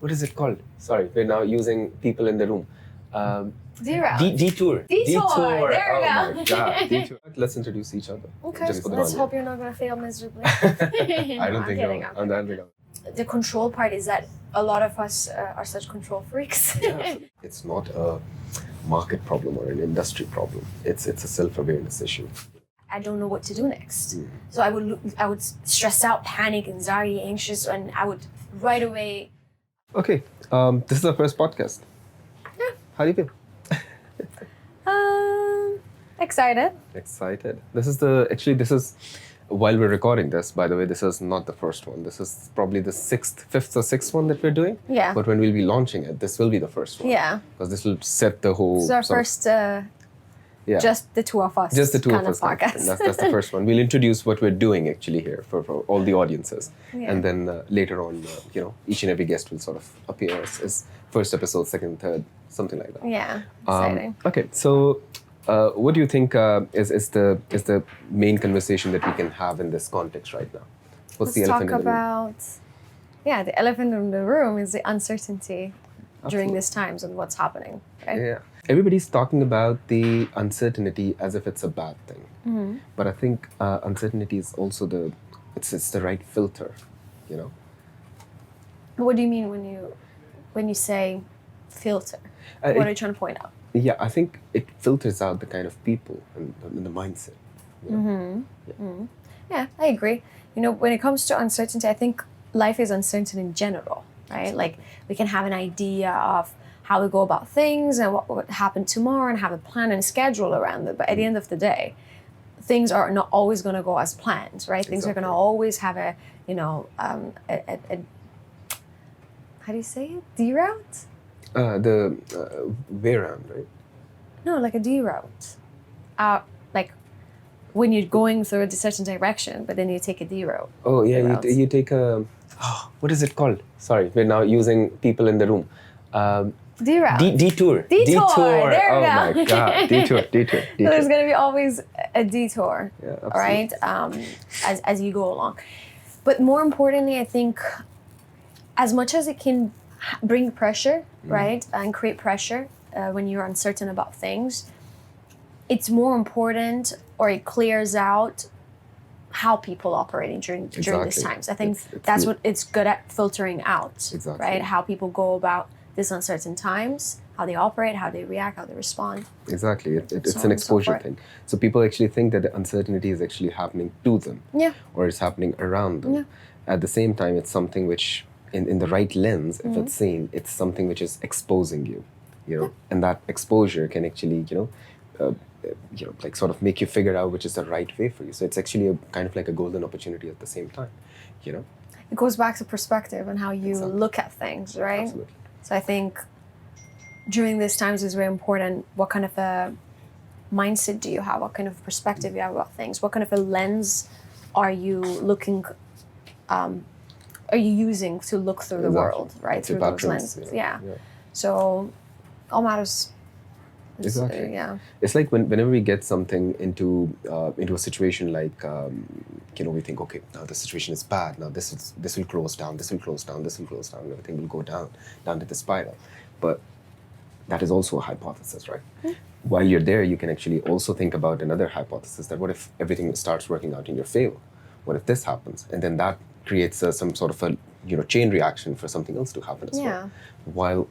what is it called? Sorry, we're now using people in the room. Detour. Detour. There we Oh go. my God. Detour. Let's introduce each other. Okay. Just for the Let's audience. hope you're not going to fail miserably. I don't think kidding, I'm that big. The control part is that a lot of us are such control freaks. Yeah. It's not a market problem or an industry problem. It's a self-awareness issue. I don't know what to do next. So I would stress out, panic, anxiety, anxious, and I would right away. Okay, this is our first podcast. Yeah. How do you feel? Excited. Excited. This is while we're recording this, by the way, this is not the first one. This is probably the fifth or sixth one that we're doing. Yeah. But when we'll be launching it, this will be the first one. Yeah. Because this will set the whole. This is our first. Just the two of us. Just the two kind of us. Podcast. That's the first one. We'll introduce what we're doing actually here for all the audiences, and then later on, each and every guest will sort of appear as first episode, second, third, something like that. Yeah. Exciting. Okay, so. What do you think is the main conversation that we can have in this context right now? What's the elephant in the room? The elephant in the room is the uncertainty during these times and what's happening, right? Yeah. Everybody's talking about the uncertainty as if it's a bad thing. Mm-hmm. But I think uncertainty is also it's the right filter, What do you mean when you say filter? What are you trying to point out? Yeah, I think it filters out the kind of people and the mindset. Yeah, I agree. When it comes to uncertainty, I think life is uncertain in general, right? Like we can have an idea of how we go about things and what would happen tomorrow and have a plan and schedule around it. But at the end of the day, things are not always going to go as planned, right? Things are going to always have a how do you say it? Deroute? The way around, right? No, like a deroute. Like when you're going through a certain direction, but then you take a deroute. Oh yeah, you take a. What is it called? Sorry, we're now using people in the room. Deroute. Detour. There we go. My God, detour. So there's going to be always a detour, right? As you go along. But more importantly, I think, as much as it can bring pressure, right, and create pressure when you're uncertain about things, it's more important, or it clears out how people operating during these times. I think that's what it's good at filtering out, right? How people go about these uncertain times, how they operate, how they react, how they respond. Exactly, it's an exposure thing. So people actually think that the uncertainty is actually happening to them, or it's happening around them. At the same time, it's something which, in the right lens, if it's seen, it's something which is exposing you, and that exposure can actually, like sort of make you figure out which is the right way for you. So it's actually a kind of like a golden opportunity at the same time, It goes back to perspective and how you look at things, right? Absolutely. So I think during these times is very important. What kind of a mindset do you have? What kind of perspective you have about things? What kind of a lens are you looking? Are you using to look through the world, right? It's through those lenses. Yeah. So all matters. Exactly. It's like whenever we get something into a situation like we think, okay, now the situation is bad. Now this will close down. This will close down. This will close down. Everything will go down to the spiral. But that is also a hypothesis, right? While you're there, you can actually also think about another hypothesis, that what if everything starts working out in your favor? What if this happens? And then that creates some sort of a chain reaction for something else to happen as well.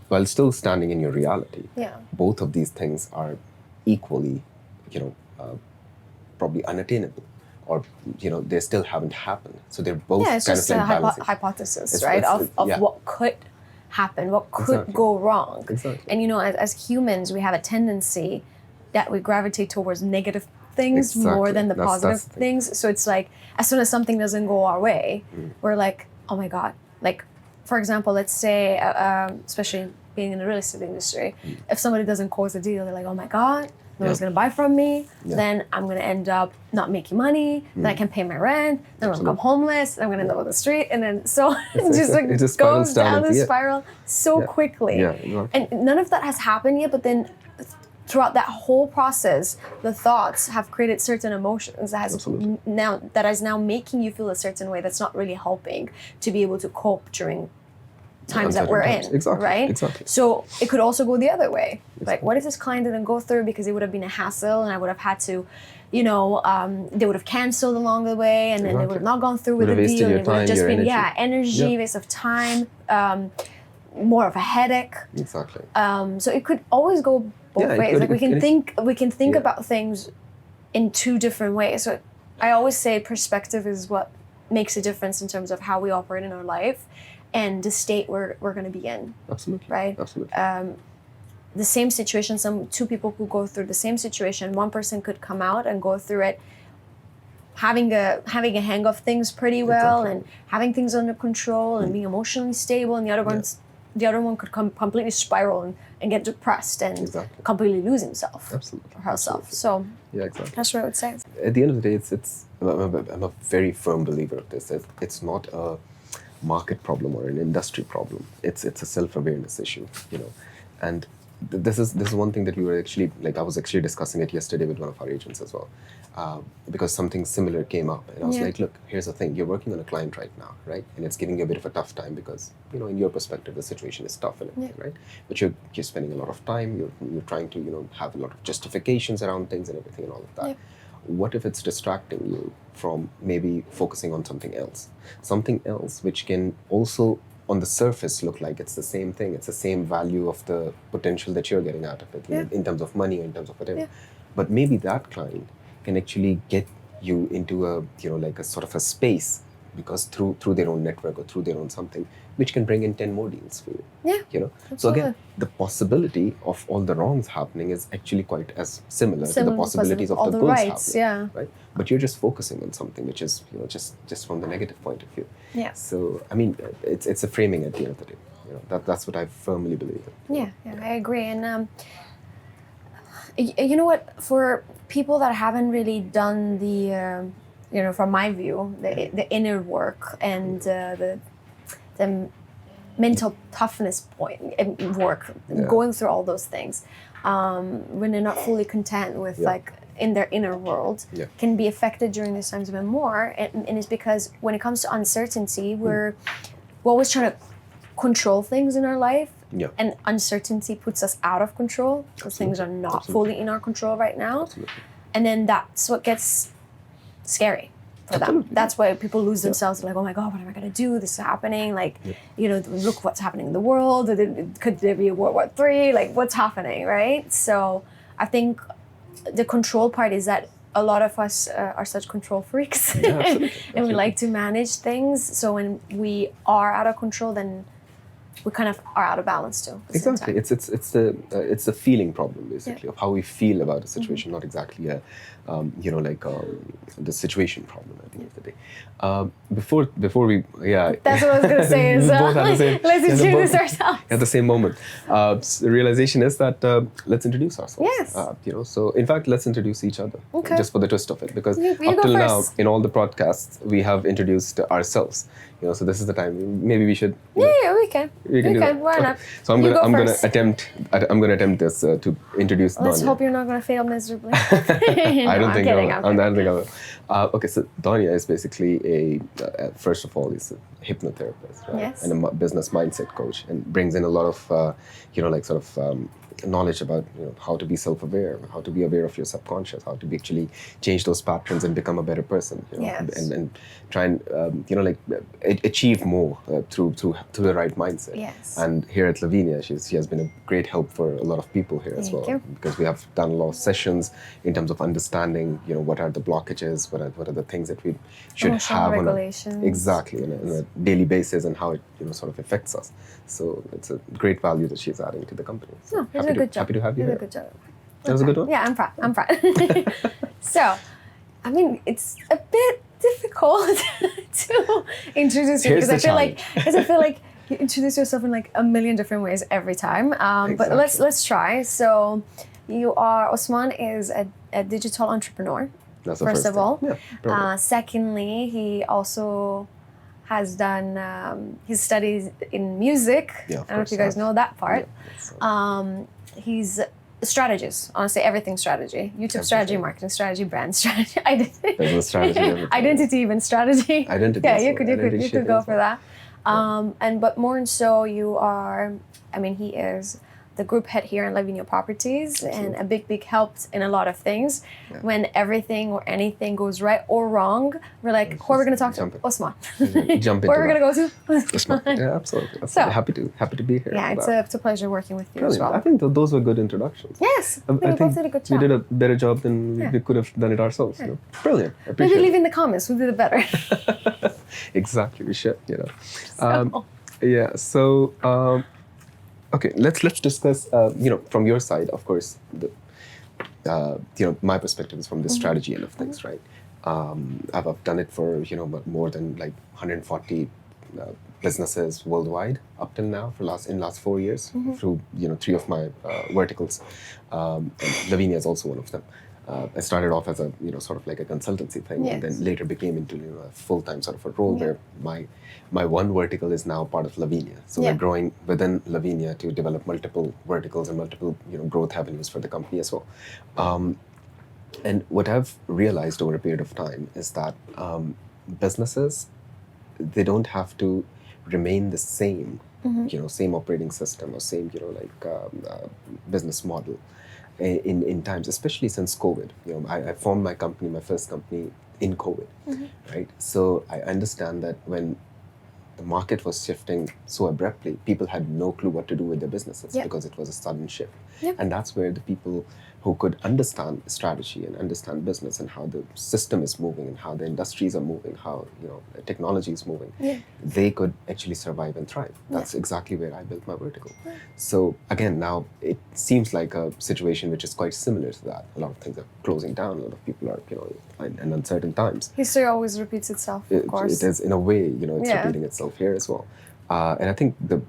While still standing in your reality, both of these things are equally, probably unattainable, or they still haven't happened. So they're both it's kind just of like a hypothesis, right? Of what could happen, what could go wrong. Exactly. And as humans, we have a tendency that we gravitate towards negative things more than the positive things. So it's like, as soon as something doesn't go our way, we're like, oh my God. Like, for example, let's say, especially being in the real estate industry, if somebody doesn't close a deal, they're like, oh my God, no one's going to buy from me. Then I'm going to end up not making money. Then I can't pay my rent. Then I'm going to become homeless. Then I'm going to end up on the street. And then it just goes down the spiral so quickly. And none of that has happened yet. But then throughout that whole process, the thoughts have created certain emotions that is now making you feel a certain way that's not really helping to be able to cope during times that we're in, right? Exactly. So it could also go the other way. Like, what if this client didn't go through because it would have been a hassle and I would have had to, they would have canceled along the way and then they would have not gone through with the deal. It would have just been, energy, waste of time, more of a headache. Exactly. So it could always go both ways. Like we can think about things in two different ways. So I always say perspective is what makes a difference in terms of how we operate in our life and the state we're going to be in. Absolutely. Right? Absolutely. The same situation, two people could go through the same situation. One person could come out and go through it having a hang of things pretty well and having things under control and being emotionally stable, and the other one could completely spiral and get depressed and completely lose himself or herself. So that's what I would say. At the end of the day, I'm a very firm believer of this. It's not a market problem or an industry problem. It's a self-awareness issue, and this is one thing that we were actually, I was actually discussing it yesterday with one of our agents as well, because something similar came up, and I was like, look, here's the thing, you're working on a client right now, right? And it's giving you a bit of a tough time because, in your perspective, the situation is tough and everything, right? But you're spending a lot of time, you're trying to, have a lot of justifications around things and everything and all of that. Yeah. What if it's distracting you from maybe focusing on something else which can also on the surface look like it's the same thing, it's the same value of the potential that you're getting out of it, in terms of money or in terms of whatever. Yeah. But maybe that client can actually get you into a, a sort of a space, because through their own network or through their own something, which can bring in 10 more deals for you. Yeah. Absolutely. So again, the possibility of all the wrongs happening is actually quite as similar to the possibilities of the goods happening. Right? But you're just focusing on something which is, just from the negative point of view. Yeah. So I mean, it's a framing at the end of the day. That's what I firmly believe in. Yeah, I agree. And you know what? For people that haven't really done the from my view, the inner work and the mental toughness work, going through all those things, when they're not fully content with in their inner world, can be affected during these times even more. And it's because when it comes to uncertainty, we're always trying to control things in our life. Yeah. And uncertainty puts us out of control because things are not fully in our control right now. Absolutely. And then that's what gets scary for them. That's why people lose themselves. Like, oh my God, what am I going to do? This is happening. Like, look what's happening in the world. Could there be a World War III? Like, what's happening, right? So I think the control part is that a lot of us are such control freaks. And we like to manage things. So when we are out of control, then we kind of are out of balance too. Exactly. It's the feeling problem basically of how we feel about a situation, not exactly a the situation problem at the end of the day. Before we that's what I was gonna say is let's introduce ourselves at the same moment. The realization is that let's introduce ourselves. Yes. So in fact, let's introduce each other. Okay. Just for the twist of it, because you up till now in all the podcasts we have introduced ourselves. So this is the time. Maybe we should. Yeah, we can. We can. Why not? So I'm gonna attempt this to introduce. Let's Donya. hope you're not gonna fail miserably. I don't think I will. I don't think I will. Okay, so Donya is basically first of all, he's a hypnotherapist, right? Yes. And a business mindset coach, and brings in a lot of, knowledge about how to be self-aware, how to be aware of your subconscious, how to actually change those patterns and become a better person, and try and achieve more through the right mindset. Yes. And here at Lavinia, she has been a great help for a lot of people here as well. Thank you. Because we have done a lot of sessions in terms of understanding, what are the blockages, what are the things that we should have on a daily basis, and how it sort of affects us. So it's a great value that she's adding to the company. So you did a good job. Happy to have you here. You did a good job. That was a good one? Yeah, I'm proud. So, I mean, it's a bit difficult to introduce you because I feel like you introduce yourself in like a million different ways every time. But let's try. So, Usman is a digital entrepreneur. That's the first of all. Yeah, secondly, he also has done his studies in music. Yeah, I don't know if you guys know that part. Yeah, He's strategies, honestly, everything strategy. YouTube strategy, marketing strategy, brand strategy, Business strategy, identity, even strategy. Identity. Yeah, Well. you could go for that. But more and so you are, I mean, he is the group head here in Lavinia Properties. Absolutely. And a big help in a lot of things. Yeah. When everything or anything goes right or wrong, we're like, who are we going to talk to? Usman. Jump into where are we going to go to? Usman. Yeah, absolutely. So, happy to be here. Yeah, it's a pleasure working with you. Brilliant. As well. I think those were good introductions. Yes, I think we both did a good job. We did a better job than we could have done it ourselves. Yeah. You know? Brilliant. I appreciate Maybe leave in the comments, we'll do it better. Exactly, we should, you know. So, okay, let's discuss, from your side, of course, my perspective is from the strategy end of things, right? I've done it for, more than like 140 businesses worldwide up till now in last 4 years through, 3 of my verticals. And Lavinia is also one of them. I started off as a, sort of like a consultancy thing, and then later became into, a full-time sort of a role where my one vertical is now part of Lavinia. So we're growing within Lavinia to develop multiple verticals and multiple, growth avenues for the company as well. And what I've realized over a period of time is that businesses, they don't have to remain the same, same operating system or same, business model. In times, especially since COVID. I formed my first company in COVID, right? So I understand that when the market was shifting so abruptly, people had no clue what to do with their businesses because it was a sudden shift. And that's where the people who could understand strategy and understand business and how the system is moving and how the industries are moving, how technology is moving, they could actually survive and thrive. That's exactly where I built my vertical. So again, now it seems like a situation which is quite similar to that. A lot of things are closing down. A lot of people are, in uncertain times. History always repeats itself, of course. It is, in a way, it's repeating itself here as well. And I think the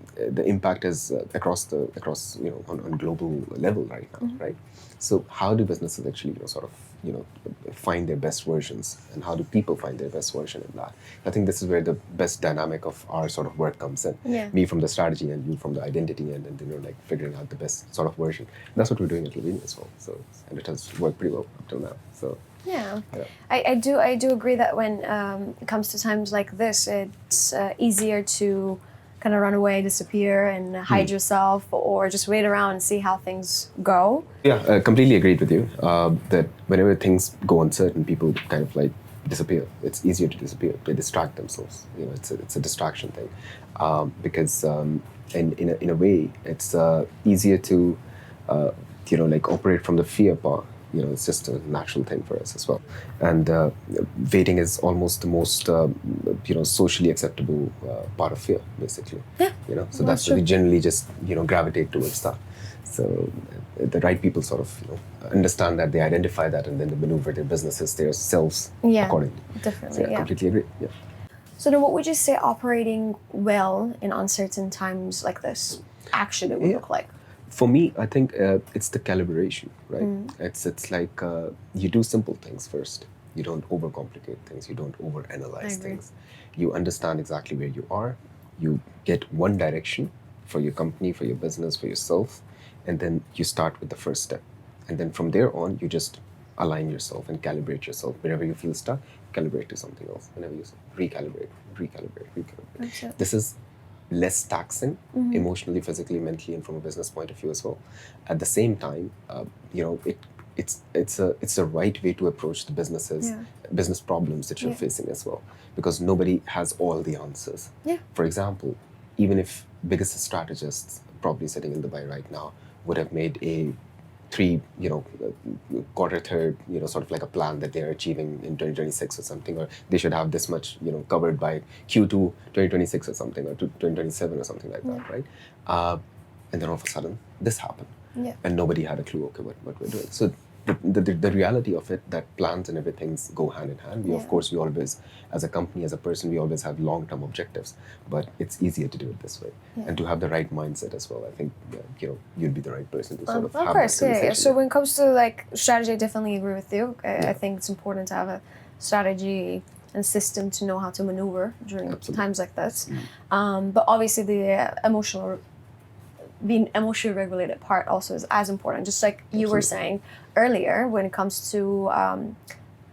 impact is across on global level right now, right? So how do businesses actually find their best versions, and how do people find their best version in that? I think this is where the best dynamic of our sort of work comes in. Me from the strategy and you from the identity end, and then figuring out the best sort of version. And that's what we're doing at Lavinia as well. So, and it has worked pretty well up till now. So. Yeah. I do agree that when it comes to times like this, it's easier to kind of run away, disappear, and hide yourself, or just wait around and see how things go. Yeah, I completely agreed with you that whenever things go uncertain, people kind of disappear. It's easier to disappear. They distract themselves. It's a distraction thing because in a way it's easier to operate from the fear part. It's just a natural thing for us as well. And waiting is almost the most, socially acceptable part of fear, basically. Yeah. So that's why we generally just, gravitate towards that. So the right people sort of, understand that, they identify that, and then they maneuver their businesses, their selves accordingly. Definitely. So I completely agree. Yeah. So then what would you say operating well in uncertain times like this actually would look like? For me, I think it's the calibration, right? It's like you do simple things first. You don't overcomplicate things. You don't overanalyze things. You understand exactly where you are. You get one direction for your company, for your business, for yourself, and then you start with the first step. And then from there on, you just align yourself and calibrate yourself. Whenever you feel stuck, calibrate to something else. Whenever you recalibrate. This is less taxing emotionally, physically, mentally, and from a business point of view as well. At the same time, it's the right way to approach the business problems that you're facing as well, because nobody has all the answers. For example, even if biggest strategists probably sitting in Dubai right now would have made a quarter third, sort of like a plan that they're achieving in 2026 or something, or they should have this much, covered by Q2 2026 or something, or 2027 or something like that, right? And then all of a sudden, this happened. And nobody had a clue, okay, what we're doing. So the reality of it, that plans and everything go hand in hand. Of course, we always, as a company, as a person, we always have long-term objectives, but it's easier to do it this way. And to have the right mindset as well. I think, you'd be the right person to sort of have that conversation. So when it comes to strategy, I definitely agree with you. I think it's important to have a strategy and system to know how to maneuver during times like this. But obviously the emotional being emotionally regulated part also is as important. Just like you were saying earlier, when it comes to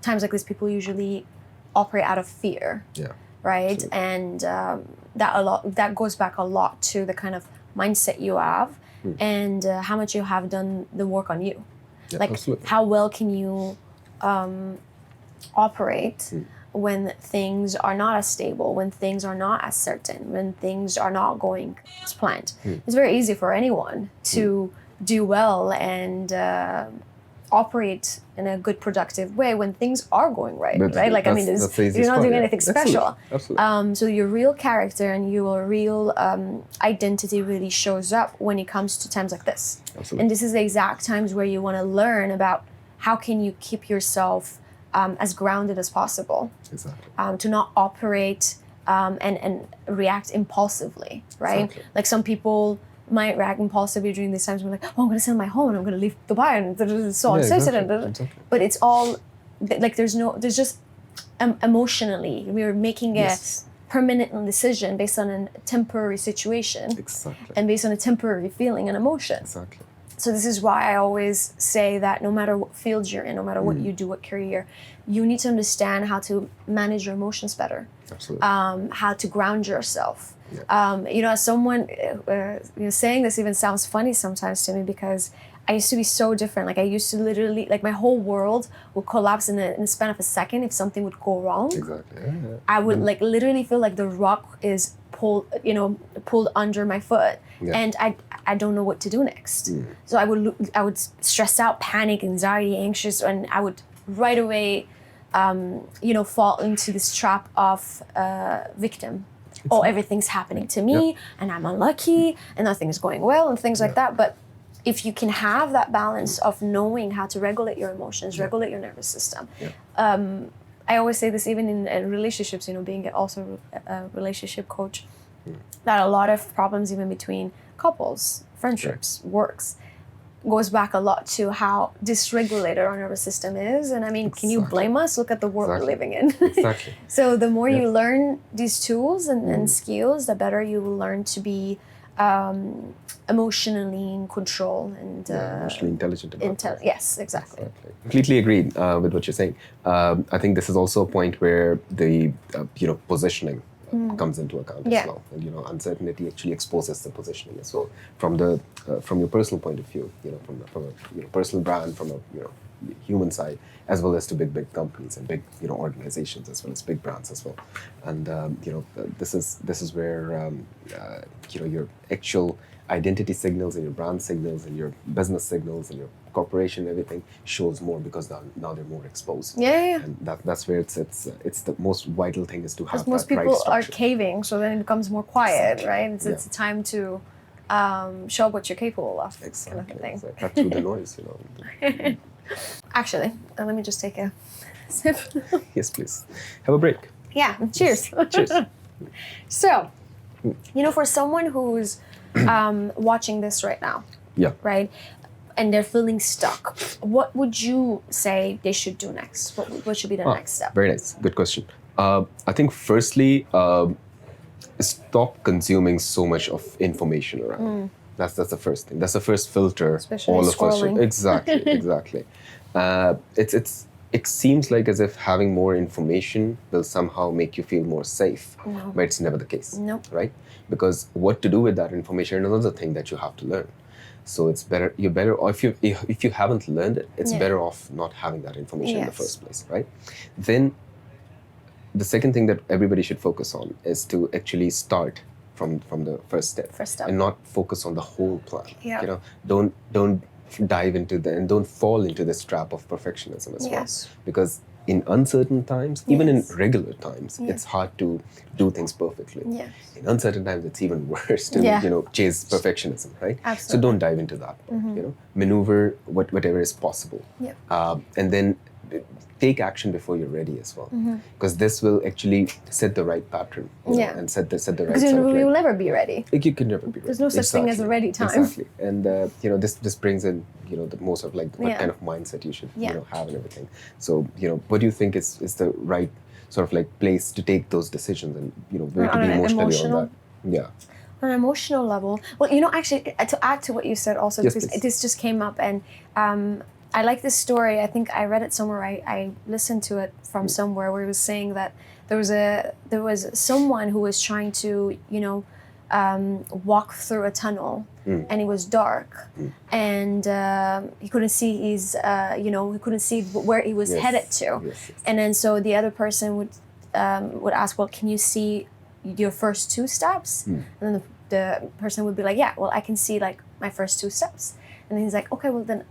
times like this, people usually operate out of fear. Yeah. Right? Absolutely. And that goes back a lot to the kind of mindset you have and how much you have done the work on you. Yeah, like absolutely. how well can you operate when things are not as stable, when things are not as certain, when things are not going as planned. It's very easy for anyone to do well and operate in a good, productive way when things are going right, right? Like, I mean, you're not doing anything special. Absolutely. So your real character and your real identity really shows up when it comes to times like this. Absolutely. And this is the exact times where you want to learn about how can you keep yourself as grounded as possible. Exactly. To not operate and react impulsively, right? Exactly. Like some people might react impulsively during these times when like, oh, I'm going to sell my home and I'm going to leave Dubai and so on. Exactly. But it's all like there's just emotionally we're making a permanent decision based on a temporary situation. Exactly. And based on a temporary feeling and emotion. Exactly. So this is why I always say that no matter what field you're in, no matter what you do, what career, you need to understand how to manage your emotions better. Absolutely. How to ground yourself. Yeah. As someone, saying this even sounds funny sometimes to me because I used to be so different. Like I used to literally, like my whole world would collapse in the span of a second if something would go wrong. Exactly. Yeah. I would like literally feel like the rock is pulled under my foot, and I don't know what to do next. So I would stress out, panic, anxiety, anxious, and I would right away, fall into this trap of victim. Oh, everything's happening to me, and I'm unlucky, and nothing is going well, and things like that. But if you can have that balance of knowing how to regulate your emotions, regulate your nervous system. I always say this even in relationships, being also a relationship coach, that a lot of problems even between couples, friendships, works, goes back a lot to how dysregulated our nervous system is. And I mean, can you blame us? Look at the world we're living in. Exactly. So the more you learn these tools and skills, the better you will learn to be emotionally in control and emotionally intelligent about yes, exactly. Completely agreed with what you're saying. I think this is also a point where the positioning comes into account as well, and uncertainty actually exposes the positioning as well from your personal point of view, from a personal brand, from a human side, as well as to big companies and big organizations, as well as big brands as well. And this is where your actual identity signals and your brand signals and your business signals and your corporation, everything shows more because now they're more exposed. And that's where it's the most vital thing is to have that right structure. Most people are caving, so then it becomes more quiet, right? It's a time to show what you're capable of, kind of thing. Exactly. Cut through the noise, Actually, let me just take a sip. Yes, please. Have a break. Yeah, cheers. Cheers. So, for someone who's watching this right now, right, and they're feeling stuck, what would you say they should do next? What should be the next step? Very nice. Good question. I think firstly, stop consuming so much of information around. That's the first thing. That's the first filter. Especially all scrolling. of us. Exactly. It seems like as if having more information will somehow make you feel more safe, but it's never the case. Nope. Right? Because what to do with that information is another thing that you have to learn. So it's better. Or if you haven't learned it, it's better off not having that information in the first place, right? Then the second thing that everybody should focus on is to actually start from the first step, and not focus on the whole plan. Don't dive into and don't fall into this trap of perfectionism as well, because in uncertain times, even in regular times, it's hard to do things perfectly. In uncertain times, it's even worse to chase perfectionism, right? Absolutely. So don't dive into that. Maneuver whatever is possible, and then take action before you're ready as well, because this will actually set the right pattern, and set the right. Because you will never be ready. You can never be ready. There's no such thing as a ready time. Exactly, and this brings in the most of like what kind of mindset you should have and everything. So what do you think is the right sort of like place to take those decisions and where to be emotionally on that? On an emotional level, well, actually, to add to what you said also, Yes, because please. this just came up, and I like this story. I think I read it somewhere. I listened to it from somewhere where it was saying that there was someone who was trying to, walk through a tunnel, and it was dark, and he couldn't see his, he couldn't see where he was headed to, and then so the other person would ask, well, can you see your first 2 steps? And then the person would be like, yeah, well, I can see like my first 2 steps. And then he's like, okay, well then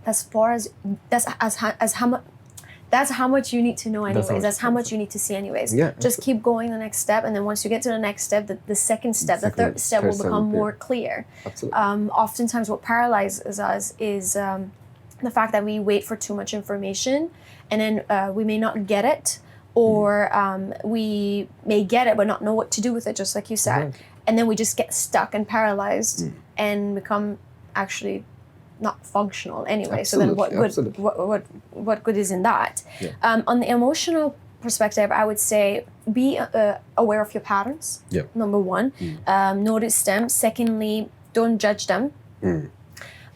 that's how much you need to know anyways. That's how much you need to see anyways. Yeah, just keep going the next step, and then once you get to the next step, the second step, the third step will become more clear. Absolutely. Oftentimes what paralyzes us is the fact that we wait for too much information, and then we may not get it, or we may get it but not know what to do with it, just like you said. And then we just get stuck and paralyzed and become actually not functional anyway. Absolutely. So then what good is in that? On the emotional perspective, I would say be aware of your patterns. Number 1. Notice them. Secondly, don't judge them.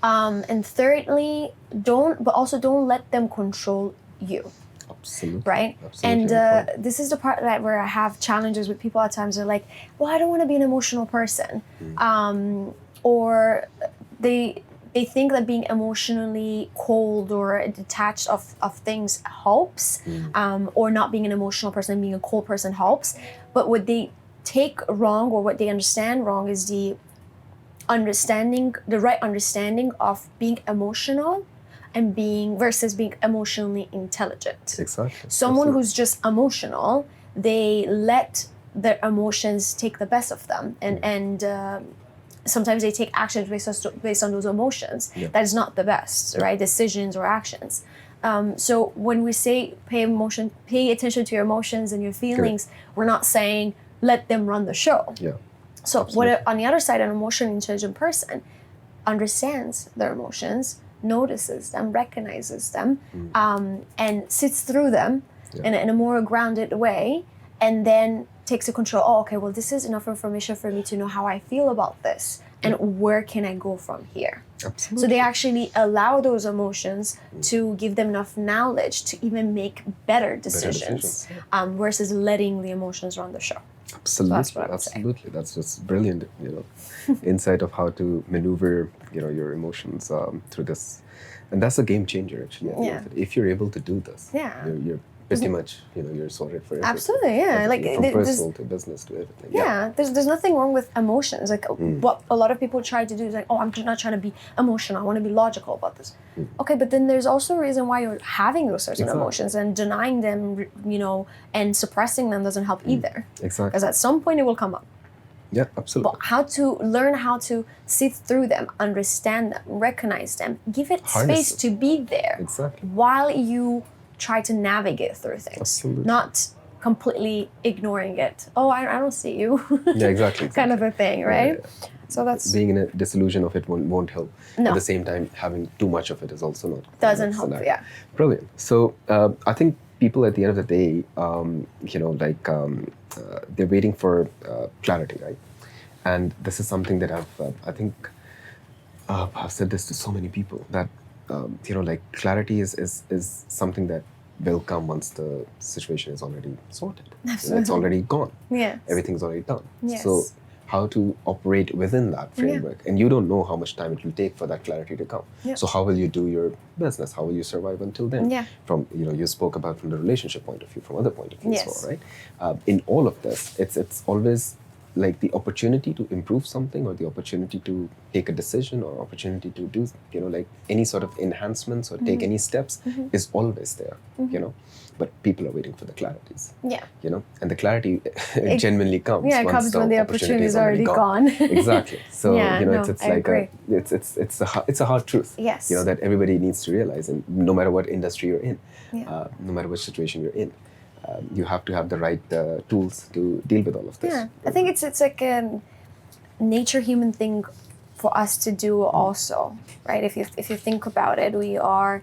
And thirdly, don't let them control you. Absolutely. Right? Absolutely. And this is the part where I have challenges with people at times. They're like, well, I don't want to be an emotional person. Or they think that being emotionally cold or detached of things helps, or not being an emotional person and being a cold person helps. But what they take wrong, or what they understand wrong, is the right understanding of being emotional and being emotionally intelligent. Exactly. Someone who's just emotional, they let their emotions take the best of them, and sometimes they take actions based on those emotions. That is not the best, right? Decisions or actions. So when we say pay attention to your emotions and your feelings, we're not saying let them run the show. So on the other side, an emotionally intelligent person understands their emotions, notices them, recognizes them, and sits through them in a more grounded way, and then takes the control. Oh, okay, well, this is enough information for me to know how I feel about this, and where can I go from here? Absolutely. So they actually allow those emotions to give them enough knowledge to even make better decisions, versus letting the emotions run the show. Absolutely. So that's what I would Absolutely. That's just brilliant, insight of how to maneuver, your emotions through this. And that's a game changer, actually. If you're able to do this, you're pretty much, you're sorted for everything. Absolutely, yeah. Everything, from personal to business to everything. There's nothing wrong with emotions. Like what a lot of people try to do is like, oh, I'm not trying to be emotional. I want to be logical about this. Okay, but then there's also a reason why you're having those sorts of emotions, and denying them, and suppressing them doesn't help either. Exactly. Because at some point it will come up. Yeah, absolutely. But learn how to sit through them, understand them, recognize them, give it space to be there. Exactly. While you try to navigate through things. Absolutely. Not completely ignoring it. Oh, I don't see you. Exactly. Kind of a thing, right? So that's... Being in a disillusion of it won't help. No. At the same time, having too much of it is also not... Doesn't help, yeah. Brilliant. So I think people at the end of the day, they're waiting for clarity, right? And this is something that I've said this to so many people, that clarity is something that will come once the situation is already sorted. Absolutely. It's already gone. Yes. Everything's already done. Yes. So how to operate within that framework. And you don't know how much time it will take for that clarity to come. So how will you do your business? How will you survive until then? From, you spoke about from the relationship point of view, from other point of view as well, right? In all of this, it's always like the opportunity to improve something, or the opportunity to take a decision, or opportunity to do, any sort of enhancements or take any steps is always there, But people are waiting for the clarities. And the clarity genuinely comes. Yeah, it comes when the opportunity is already gone. Exactly. So it's I like agree. it's a hard truth. Yes. That everybody needs to realize, and no matter what industry you're in, no matter what situation you're in, you have to have the right tools to deal with all of this. Yeah, I think it's like a nature human thing for us to do also, right? If you think about it, we are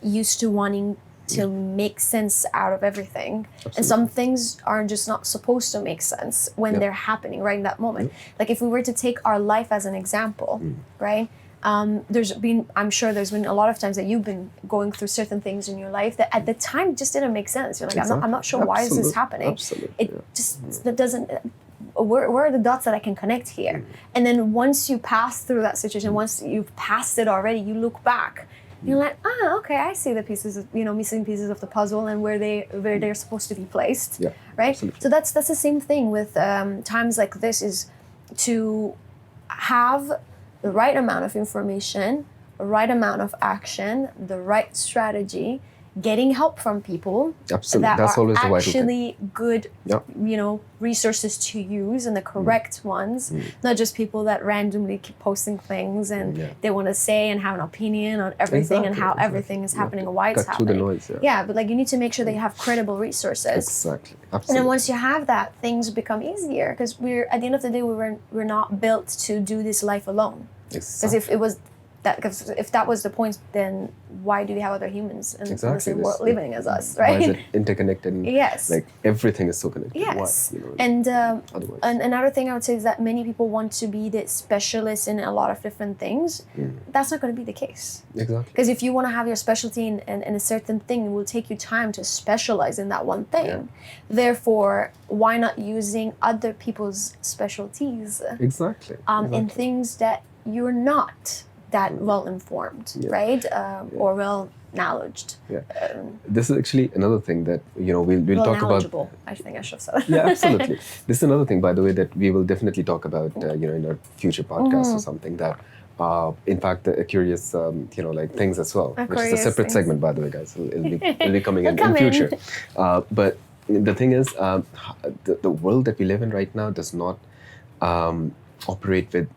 used to wanting to make sense out of everything. And some things are just not supposed to make sense when they're happening right in that moment. Like if we were to take our life as an example, right? I'm sure there's been a lot of times that you've been going through certain things in your life that at the time just didn't make sense. You're like, I'm not sure why is this happening. That doesn't. Where are the dots that I can connect here? And then once you pass through that situation, once you've passed it already, you look back. You're like, okay, I see the pieces of, missing pieces of the puzzle and where they're supposed to be placed, right? Absolutely. So that's the same thing with times like this, is to have the right amount of information, the right amount of action, the right strategy, getting help from people that that's are actually good, resources to use and the correct ones, not just people that randomly keep posting things and they want to say and have an opinion on everything and how everything is happening and why it's happening. Through the noise, but like you need to make sure that you have credible resources. Exactly. Absolutely. And then once you have that, things become easier, because we're at the end of the day we're not built to do this life alone. Because if that was the point, then why do we have other humans in the same world living as us, right? Why is it interconnected? Yes. Like everything is so connected. Yes. Why, and another thing I would say is that many people want to be the specialist in a lot of different things. That's not going to be the case. Exactly. Because if you want to have your specialty in a certain thing, it will take you time to specialize in that one thing. Yeah. Therefore, why not using other people's specialties? Exactly. In things that you're not that well informed, right? Or well knowledged. Yeah. This is actually another thing that we'll talk about. I think I should have said. Yeah, absolutely. This is another thing, by the way, that we will definitely talk about. In our future podcast or something. That, in fact, the curious, things as well, which is a separate segment, by the way, guys. It'll be coming in future. But the thing is, the world that we live in right now does not operate with.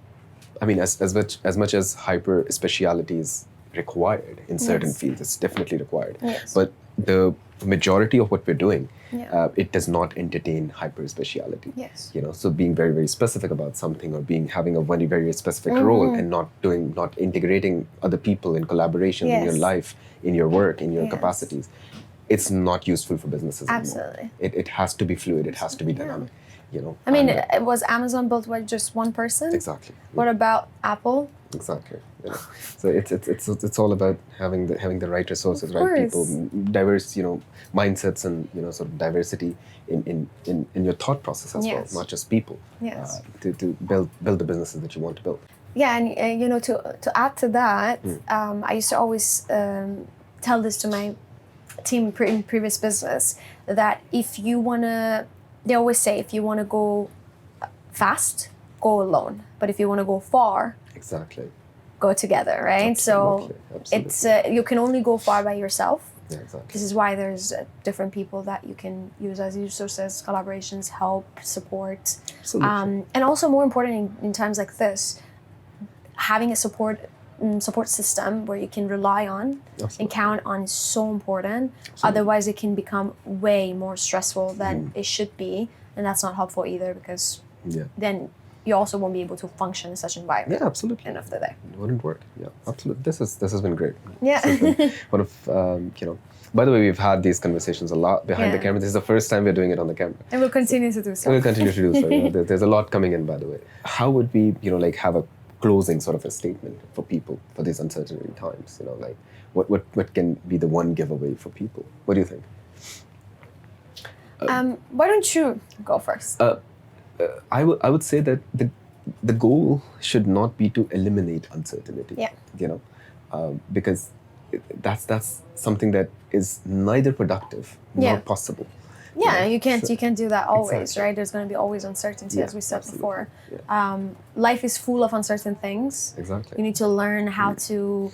I mean, as much as hyper speciality is required in certain fields, it's definitely required. Yes. But the majority of what we're doing, it does not entertain hyper speciality. Yes. So being very, very specific about something, or having a very, very specific role, and not integrating other people in collaboration in your life, in your work, in your capacities, it's not useful for businesses anymore. Absolutely. It has to be fluid. It has to be dynamic. I mean, was Amazon built by just one person? Exactly. What about Apple? Exactly. So it's all about having the right resources, right people, diverse mindsets, and sort of diversity in your thought process as well, not just people. Yes. To build the businesses that you want to build. Yeah, and to add to that, I used to always tell this to my team in previous business, that they always say, if you want to go fast, go alone. But if you want to go far, go together, right? Absolutely. So it's you can only go far by yourself. Yeah, exactly. This is why there's different people that you can use as resources, collaborations, help, support. Absolutely. And also, more important in times like this, having a support system where you can rely on and count on is so important. Absolutely. Otherwise, it can become way more stressful than it should be, and that's not helpful either, because then you also won't be able to function in such an environment. Yeah, absolutely. End of the day, it wouldn't work. Yeah, absolutely. This has been great. Yeah. One of by the way, we've had these conversations a lot behind the camera. This is the first time we're doing it on the camera. And we'll continue to do so. We'll continue to do so. There's a lot coming in, by the way. How would we, have a closing sort of a statement for people for these uncertainty times? What can be the one giveaway for people? What do you think? Why don't you go first? I would say that the goal should not be to eliminate uncertainty. Yeah. Because that's something that is neither productive nor possible. Yeah, you can't do that always, right? There's going to be always uncertainty, as we said before. Yeah. Life is full of uncertain things. Exactly. You need to learn how to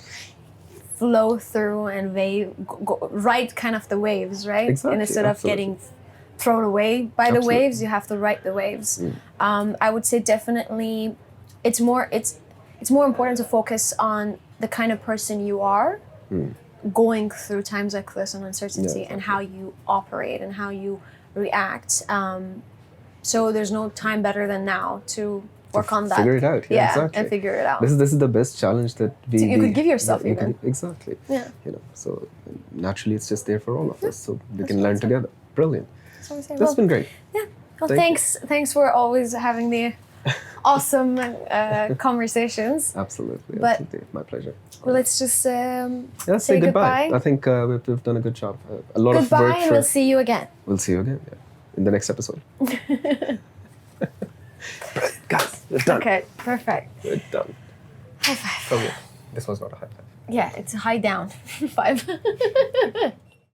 flow through and ride kind of the waves, right? Exactly. And instead of getting thrown away by the waves, you have to ride the waves. I would say definitely, it's more important to focus on the kind of person you are. Going through times like this and uncertainty, and how you operate and how you react. So there's no time better than now to work on that. Figure it out. Yeah, exactly. And figure it out. This is the best challenge that you could give yourself even. Exactly. Yeah. So naturally it's just there for all of us. So we can learn together. Brilliant. That's been great. Yeah. Well, thanks for always having the awesome conversations. Absolutely. My pleasure. Well, let's just say goodbye. I think we've done a good job. A lot of work. Goodbye, and we'll see you again. We'll see you again. Yeah. In the next episode. Guys, we're done. Okay, perfect. We're done. High five. Oh, yeah. This was not a high five. Yeah, it's a high down. 5.